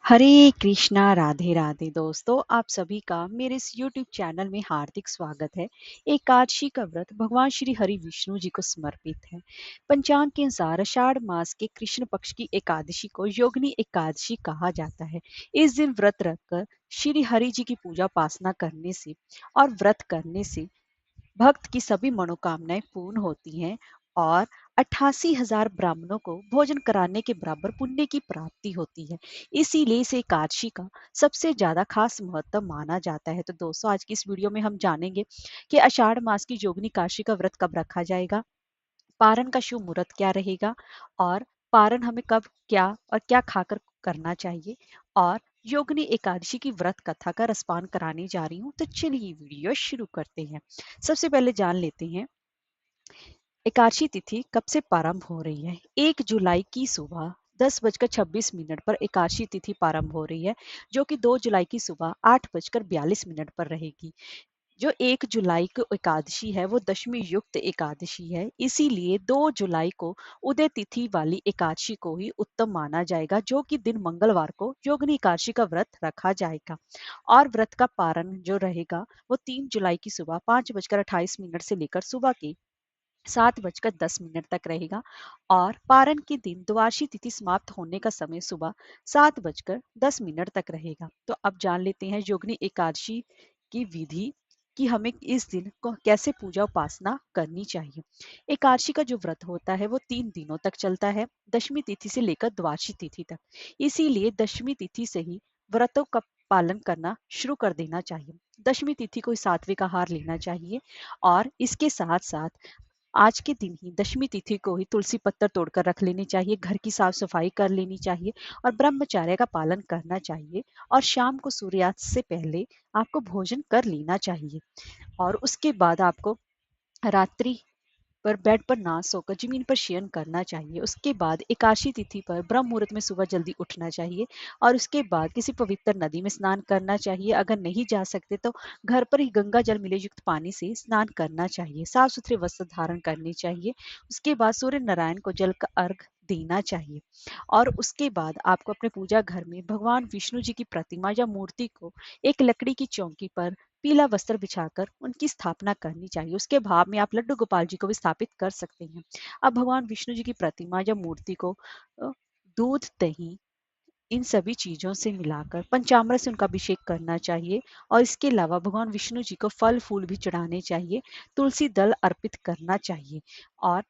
हरे कृष्णा राधे राधे दोस्तों, आप सभी का मेरे इस YouTube चैनल में हार्दिक स्वागत है। एकादशी का व्रत भगवान श्री हरि विष्णु जी को समर्पित है। पंचांग के अनुसार आषाढ़ मास के कृष्ण पक्ष की एकादशी को योगिनी एकादशी कहा जाता है। इस दिन व्रत रखकर श्री हरि जी की पूजा उपासना करने से और व्रत करने से भक्त की सभी मनोकामनाएं पूर्ण होती हैं और 88,000 ब्राह्मणों को भोजन कराने के बराबर पुण्य की प्राप्ति होती है। इसीलिए इसे एकादशी का सबसे ज्यादा खास महत्व माना जाता है। तो दोस्तों, आज की इस वीडियो में हम जानेंगे कि आषाढ़ मास की योगिनी एकादशी का व्रत कब रखा जाएगा, पारण का शुभ मुहूर्त क्या रहेगा और पारण हमें कब क्या और क्या खाकर करना चाहिए, और योगिनी एकादशी की व्रत कथा का रसपान कराने जा रही हूँ। तो चलिए वीडियो शुरू करते हैं। सबसे पहले जान लेते हैं एकादशी तिथि कब से प्रारंभ हो रही है। 1 जुलाई की सुबह 10:26 पर एकादशी तिथि प्रारंभ हो रही है, जो कि 2 जुलाई की सुबह 8:42 पर रहेगी। जो 1 जुलाई को एकादशी है वो दशमी युक्त एकादशी है, इसीलिए 2 जुलाई को उदय तिथि वाली एकादशी को ही उत्तम माना जाएगा, जो कि दिन मंगलवार को योगिनी एकादशी का व्रत रखा जाएगा। और व्रत का पारण जो रहेगा वो 3 जुलाई की सुबह 5:28 से लेकर सुबह के 7:10 तक रहेगा। और पारण के दिन द्वादशी तिथि समाप्त होने का समय सुबह 7:10 तक रहेगा। तो अब जान लेते हैं योगिनी एकादशी की विधि कि हमें इस दिन को कैसे पूजा उपासना करनी चाहिए। एकादशी का जो व्रत होता है वो 3 दिनों तक चलता है, दशमी तिथि से लेकर द्वादशी तिथि तक। इसीलिए दशमी तिथि से ही व्रतों का पालन करना शुरू कर देना चाहिए। दशमी तिथि को सात्विक आहार लेना चाहिए और इसके साथ साथ आज के दिन ही दशमी तिथि को ही तुलसी पत्तर तोड़कर रख लेनी चाहिए, घर की साफ सफाई कर लेनी चाहिए और ब्रह्मचर्य का पालन करना चाहिए। और शाम को सूर्यास्त से पहले आपको भोजन कर लेना चाहिए। और उसके बाद आपको रात्रि पर बेड पर ना सोकर जमीन पर शयन करना चाहिए। उसके बाद एकादशी तिथि पर ब्रह्म मुहूर्त में सुबह जल्दी उठना चाहिए और उसके बाद किसी पवित्र नदी में स्नान करना चाहिए। अगर नहीं जा सकते तो घर पर ही गंगा जल मिले युक्त पानी से स्नान करना चाहिए। साफ सुथरे वस्त्र धारण करने चाहिए। उसके बाद सूर्य नारायण को जल का अर्घ देना चाहिए। और उसके बाद आपको अपने पूजा घर में भगवान विष्णु जी की प्रतिमा या मूर्ति को एक लकड़ी की चौकी पर पीला वस्त्र बिछाकर उनकी स्थापना करनी चाहिए। उसके भाव में आप लड्डू गोपाल जी को भी स्थापित कर सकते हैं। अब भगवान विष्णु जी की प्रतिमा या मूर्ति को अ, दूध, दही, इन सभी चीजों से मिलाकर पंचामृत से उनका अभिषेक करना चाहिए। और इसके अलावा भगवान विष्णु जी को फल फूल भी चढ़ाने चाहिए, तुलसी दल अर्पित करना चाहिए और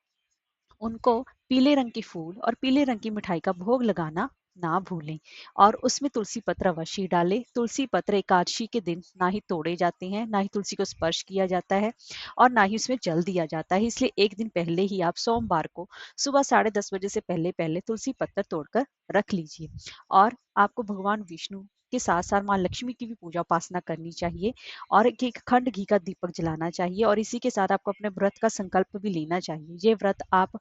उनको पीले रंग के फूल और पीले रंग की मिठाई का भोग लगाना ना भूलें। और उसमें तुलसी पत्र अवश्य डालें। तुलसी पत्र एकादशी के दिन ना ही तोड़े जाते हैं, ना ही तुलसी को स्पर्श किया जाता है और ना ही उसमें जल दिया जाता है। इसलिए एक दिन पहले ही आप सोमवार को सुबह 10:30 से पहले पहले तुलसी पत्र तोड़कर रख लीजिए। और आपको भगवान विष्णु के साथ साथ माँ लक्ष्मी की भी पूजा उपासना करनी चाहिए और एक खंड घी का दीपक जलाना चाहिए। और इसी के साथ आपको अपने व्रत का संकल्प भी लेना चाहिए। ये व्रत आप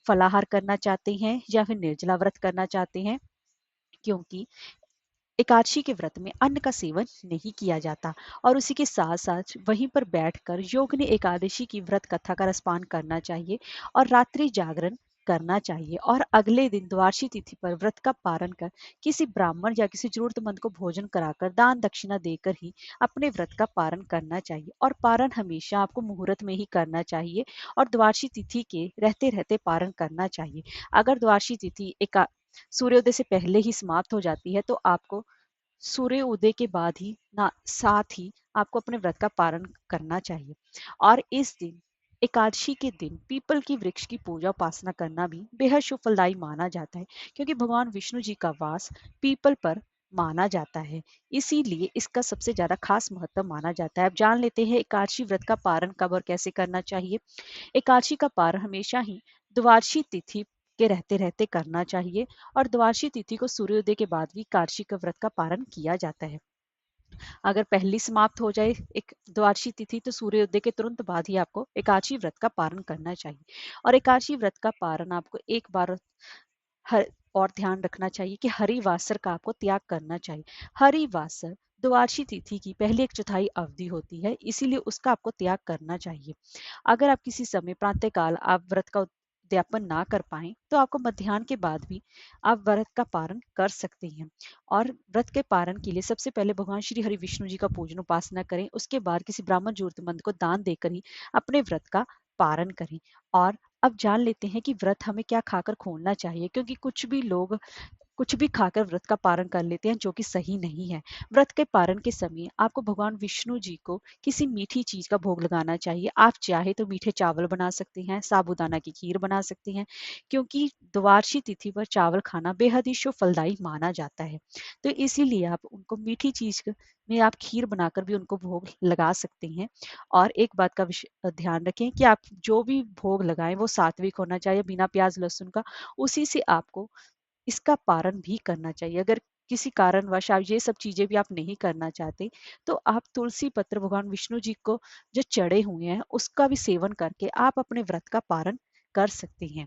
फलाहार करना चाहते हैं या फिर निर्जला व्रत करना चाहते हैं, क्योंकि एकादशी के व्रत में अन्न का सेवन नहीं किया जाता। और उसी के साथ साथ वहीं पर बैठकर योगिनी एकादशी की व्रत कथा का रसपान करना चाहिए और रात्रि जागरण करना चाहिए। और अगले दिन द्वादशी तिथि पर व्रत का पारण कर किसी ब्राह्मण या किसी जरूरतमंद को भोजन कराकर दान दक्षिणा देकर ही अपने व्रत का पारण करना चाहिए। और पारण हमेशा आपको मुहूर्त में ही करना चाहिए और द्वादशी तिथि के रहते रहते पारण करना चाहिए। अगर द्वादशी तिथि एका सूर्योदय से पहले ही समाप्त हो जाती है तो आपको सूर्य उदय के बाद ही ना साथ ही आपको अपने व्रत का पारण करना चाहिए। और इस दिन एकादशी के दिन पीपल की वृक्ष की पूजा उपासना करना भी बेहद शुभ फलदायी माना जाता है, क्योंकि भगवान विष्णु जी का वास पीपल पर माना जाता है। इसीलिए इसका सबसे ज्यादा खास महत्व माना जाता है। अब जान लेते हैं एकादशी व्रत का पारण कब और कैसे करना चाहिए। एकादशी का पारण हमेशा ही द्वादशी तिथि के रहते रहते करना चाहिए और द्वादशी तिथि को सूर्योदय के बाद भी एकादशी का व्रत का पारण किया जाता है। अगर पहली समाप्त हो जाए एक द्वादशी तिथि तो सूर्योदय के तुरंत बाद ही आपको एकादशी व्रत का पारण करना चाहिए। और एकादशी व्रत का पारण आपको एक बार हर और ध्यान रखना चाहिए कि हरिवासर का आपको त्याग करना चाहिए। हरिवासर द्वादशी तिथि की पहली 1/4 अवधि होती है, इसीलिए उसका आपको त्याग करना चाहिए। अगर आप किसी समय प्रातःकाल आप व्रत का उद्यापन ना कर पाए तो आपको मध्याह्न के बाद भी आप व्रत का पारण कर सकते हैं। और व्रत के पारण के लिए सबसे पहले भगवान श्री हरि विष्णु जी का पूजन उपासना करें, उसके बाद किसी ब्राह्मण जरूरतमंद को दान देकर ही अपने व्रत का पारण करें। और अब जान लेते हैं कि व्रत हमें क्या खाकर खोलना चाहिए, क्योंकि कुछ भी लोग कुछ भी खाकर व्रत का पारण कर लेते हैं, जो कि सही नहीं है। व्रत के पारण के समय आपको भगवान विष्णु जी को किसी मीठी चीज का भोग लगाना चाहिए। आप चाहे तो मीठे चावल बना सकते हैं, साबूदाना की खीर बना सकते हैं, क्योंकि द्वादशी तिथि पर चावल खाना बेहद ही शुभ फलदायी माना जाता है। तो इसीलिए आप उनको मीठी चीज में आप खीर बनाकर भी उनको भोग लगा सकते हैं। और एक बात का ध्यान रखें कि आप जो भी भोग लगाएं वो सात्विक होना चाहिए, बिना प्याज लहसुन का। उसी से आपको इसका पारण भी करना चाहिए। अगर किसी कारणवश आप ये सब चीजें भी आप नहीं करना चाहते, तो आप तुलसी पत्र भगवान विष्णु जी को जो चढ़े हुए हैं उसका भी सेवन करके आप अपने व्रत का पारण कर सकते हैं।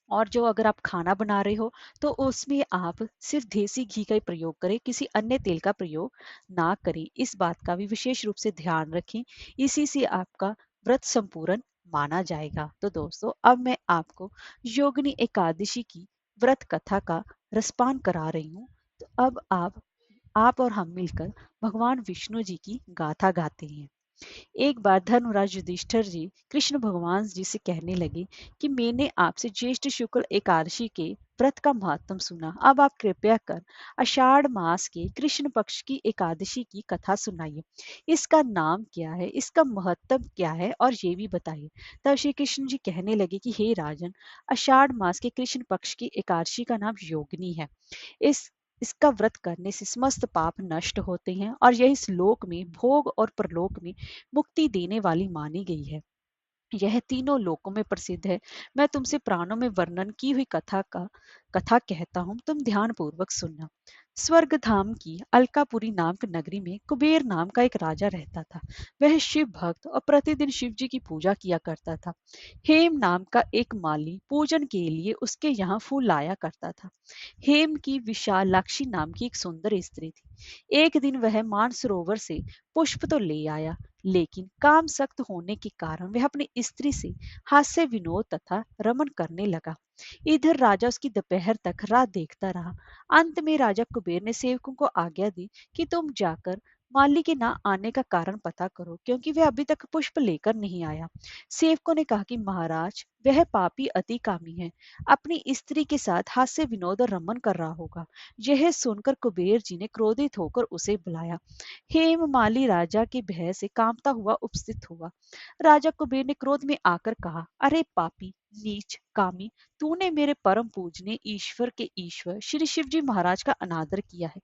और जो अगर आप खाना बना रहे हो तो उसमें आप सिर्फ देसी घी का ही प्रयोग करें, किसी अन्य तेल का प्रयोग ना करें। इस बात का भी विशेष रूप से ध्यान रखें, इसी से आपका व्रत संपूर्ण माना जाएगा। तो दोस्तों, अब मैं आपको योगिनी एकादशी की व्रत कथा का रसपान करा रही हूँ। तो अब आप और हम मिलकर भगवान विष्णु जी की गाथा गाते हैं। एक बार धर्मराज युधिष्ठिर जी कृष्ण भगवान जी से कहने लगे कि मैंने आपसे ज्येष्ठ शुक्ल एकादशी के व्रत का महत्व सुना। अब आप कृपया कर आषाढ़ मास के कृष्ण पक्ष की एकादशी की कथा सुनाइए। इसका नाम क्या है, इसका महत्व क्या है, और ये भी बताइए। तब श्री कृष्ण जी कहने लगे कि हे राजन, आषाढ़ मास के कृष्ण पक्ष की एकादशी का नाम योगिनी है। इस इसका व्रत करने से समस्त पाप नष्ट होते हैं, और यह इस लोक में भोग और परलोक में मुक्ति देने वाली मानी गई है। यह तीनों लोकों में प्रसिद्ध है। मैं तुमसे प्राणों में वर्णन की हुई कथा कहता हूँ, तुम ध्यान पूर्वक सुनना। स्वर्ग धाम की अलकापुरी नामक नगरी में कुबेर नाम का एक राजा रहता था। वह शिव भक्त और प्रतिदिन शिव जी की पूजा किया करता था। हेम नाम का एक माली पूजन के लिए उसके यहाँ फूल लाया करता था। हेम की विशालाक्षी नाम की एक सुंदर स्त्री थी। एक दिन वह मानसरोवर से पुष्प तो ले आया, लेकिन काम सख्त होने के कारण वह अपनी स्त्री से हास्य विनोद तथा रमन करने लगा। इधर राजा उसकी दोपहर तक राह देखता रहा। अंत में राजा कुबेर ने सेवकों को आज्ञा दी कि तुम जाकर माली के ना आने का कारण पता करो, क्योंकि वह अभी तक पुष्प लेकर नहीं आया। सेवकों ने कहा कि महाराज, वह पापी अति कामी है, अपनी स्त्री के साथ हास्य विनोद और रमन कर रहा होगा। यह सुनकर कुबेर जी ने क्रोधित होकर उसे बुलाया। हेम माली राजा के भय से कांपता हुआ उपस्थित हुआ। राजा कुबेर ने क्रोध में आकर कहा, अरे पापी, नीच, कामी, तूने मेरे परम पूजनीय ईश्वर के ईश्वर श्री शिव जी महाराज का अनादर किया है।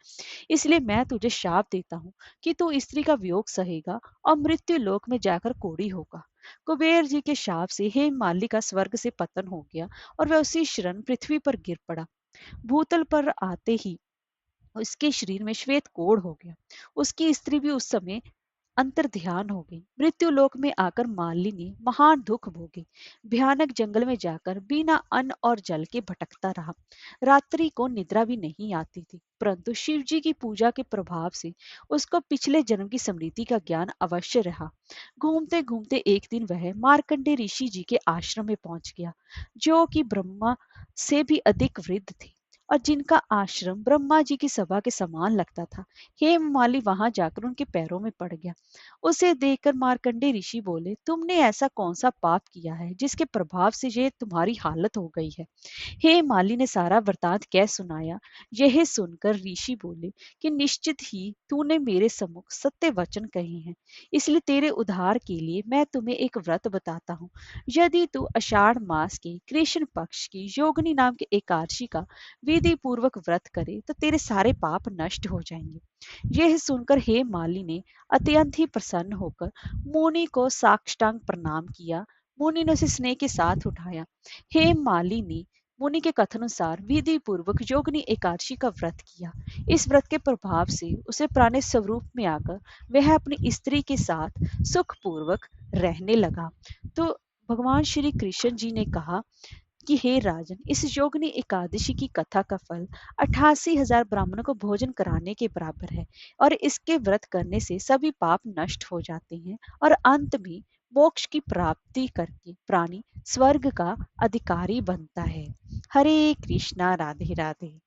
इसलिए मैं तुझे शाप देता हूँ कि तू स्त्री का वियोग सहेगा और मृत्यु लोक में जाकर कोढ़ी होगा। कुबेर जी के शाप से हेम माली का स्वर्ग से पतन हो गया, और वह उसी क्षण पृथ्वी पर गिर पड़ा। भूतल पर आते ही उसके शरीर में श्वेत कोढ़ हो गया। उसकी स्त्री भी उस समय अंतर ध्यान हो गई। मृत्यु लोक में आकर मालिनी महान दुख भोगी, भयानक जंगल में जाकर बिना अन्न और जल के भटकता रहा। रात्रि को निद्रा भी नहीं आती थी, परंतु शिव जी की पूजा के प्रभाव से उसको पिछले जन्म की स्मृति का ज्ञान अवश्य रहा। घूमते घूमते एक दिन वह मार्कंडे ऋषि जी के आश्रम में पहुंच गया, जो कि ब्रह्मा से भी अधिक वृद्ध थे और जिनका आश्रम ब्रह्मा जी की सभा के समान लगता था। हेममाली वहां जाकर उनके पैरों में पड़ गया। उसे देखकर मार्कंडे ऋषि बोले, तुमने ऐसा कौन सा पाप किया है जिसके प्रभाव से ये तुम्हारी हालत हो गई है। हे माली ने सारा वृतांत कह सुनाया। यह सुनकर ऋषि बोले कि निश्चित ही तूने मेरे सम्मुख सत्य वचन कहे हैं, इसलिए तेरे उद्धार के लिए मैं तुम्हें एक व्रत बताता हूँ। यदि तू आषाढ़ मास के कृष्ण पक्ष की योगिनी नाम के एकादशी का विधि पूर्वक व्रत करे तो तेरे सारे पाप नष्ट हो जाएंगे। यह सुनकर हे माली ने अत्यंत ही प्रसन्न होकर मुनि को साष्टांग प्रणाम किया। मुनि ने उसे स्नेह के साथ उठाया। हे माली ने मुनि के कथनानुसार विधि पूर्वक योगिनी एकादशी का व्रत किया। इस व्रत के प्रभाव से उसे प्राणी स्वरूप में आकर वह अपनी स्त्री के साथ सुख पूर्वक रहने लगा। तो भगवान श्री कृष्ण जी ने कहा कि हे राजन, इस योगिनी एकादशी की कथा का फल 88,000 ब्राह्मणों को भोजन कराने के बराबर है, और इसके व्रत करने से सभी पाप नष्ट हो जाते हैं और अंत में मोक्ष की प्राप्ति करके प्राणी स्वर्ग का अधिकारी बनता है। हरे कृष्णा, राधे राधे।